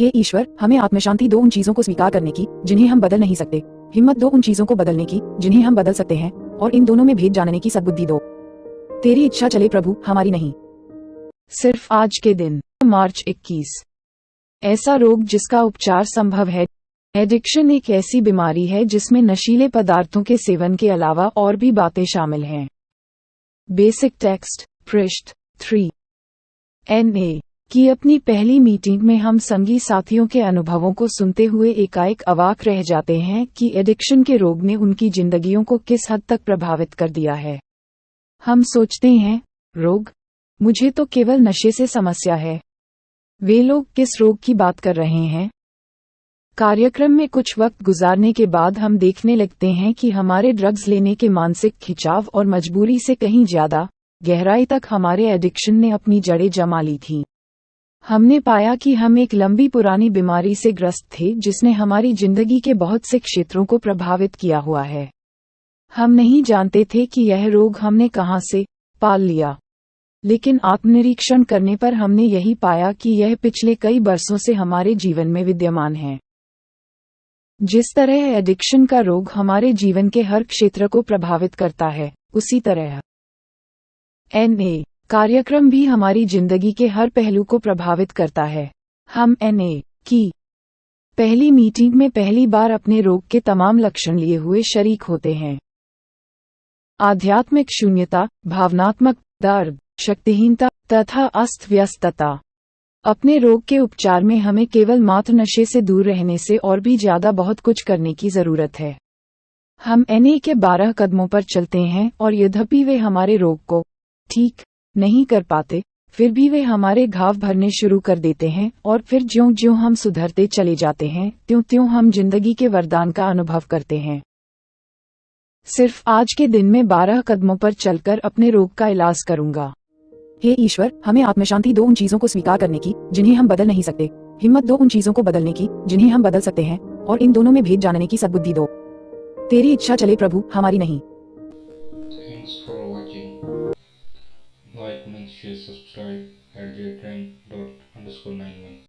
हे ईश्वर, हमें आत्मशांति दो उन चीजों को स्वीकार करने की जिन्हें हम बदल नहीं सकते, हिम्मत दो उन चीजों को बदलने की जिन्हें हम बदल सकते हैं, और इन दोनों में भेद जानने की सद्बुद्धि दो। तेरी इच्छा चले प्रभु, हमारी नहीं। सिर्फ आज के दिन, मार्च 21। ऐसा रोग जिसका उपचार संभव है। एडिक्शन एक ऐसी बीमारी है जिसमें नशीले पदार्थों के सेवन के अलावा और भी बातें शामिल हैं। बेसिक टेक्स्ट, पृष्ठ 3। NA की अपनी पहली मीटिंग में हम संगी साथियों के अनुभवों को सुनते हुए एकाएक अवाक रह जाते हैं कि एडिक्शन के रोग ने उनकी जिंदगियों को किस हद तक प्रभावित कर दिया है। हम सोचते हैं, रोग? मुझे तो केवल नशे से समस्या है। वे लोग किस रोग की बात कर रहे हैं? कार्यक्रम में कुछ वक्त गुजारने के बाद हम देखने लगते हैं कि हमारे ड्रग्स लेने के मानसिक खिंचाव और मजबूरी से कहीं ज्यादा गहराई तक हमारे एडिक्शन ने अपनी जड़ें जमा ली थीं। हमने पाया कि हम एक लंबी पुरानी बीमारी से ग्रस्त थे जिसने हमारी जिंदगी के बहुत से क्षेत्रों को प्रभावित किया हुआ है। हम नहीं जानते थे कि यह रोग हमने कहां से पाल लिया, लेकिन आत्मनिरीक्षण करने पर हमने यही पाया कि यह पिछले कई बरसों से हमारे जीवन में विद्यमान है। जिस तरह एडिक्शन का रोग हमारे जीवन के हर क्षेत्र को प्रभावित करता है, उसी तरह NA कार्यक्रम भी हमारी जिंदगी के हर पहलू को प्रभावित करता है। हम NA की पहली मीटिंग में पहली बार अपने रोग के तमाम लक्षण लिए हुए शरीक होते हैं। आध्यात्मिक शून्यता, भावनात्मक दर्द, शक्तिहीनता तथा अस्त व्यस्तता। अपने रोग के उपचार में हमें केवल मात्र नशे से दूर रहने से और भी ज्यादा बहुत कुछ करने की जरूरत है। हम NA के 12 कदमों पर चलते हैं और यद्यपि वे हमारे रोग को ठीक नहीं कर पाते, फिर भी वे हमारे घाव भरने शुरू कर देते हैं, और फिर ज्यों-ज्यों हम सुधरते चले जाते हैं, त्यों-त्यों हम जिंदगी के वरदान का अनुभव करते हैं। सिर्फ आज के दिन में 12 कदमों पर चलकर अपने रोग का इलाज करूंगा। हे ईश्वर, हमें आत्मशांति दो उन चीजों को स्वीकार करने की जिन्हें हम बदल नहीं सकते, हिम्मत दो उन चीजों को बदलने की जिन्हें हम बदल सकते हैं, और इन दोनों में भेद जानने की सद्बुद्धि दो। तेरी इच्छा चले प्रभु, हमारी नहीं। Thanks for watching. Like, make sure, subscribe at j_train_91.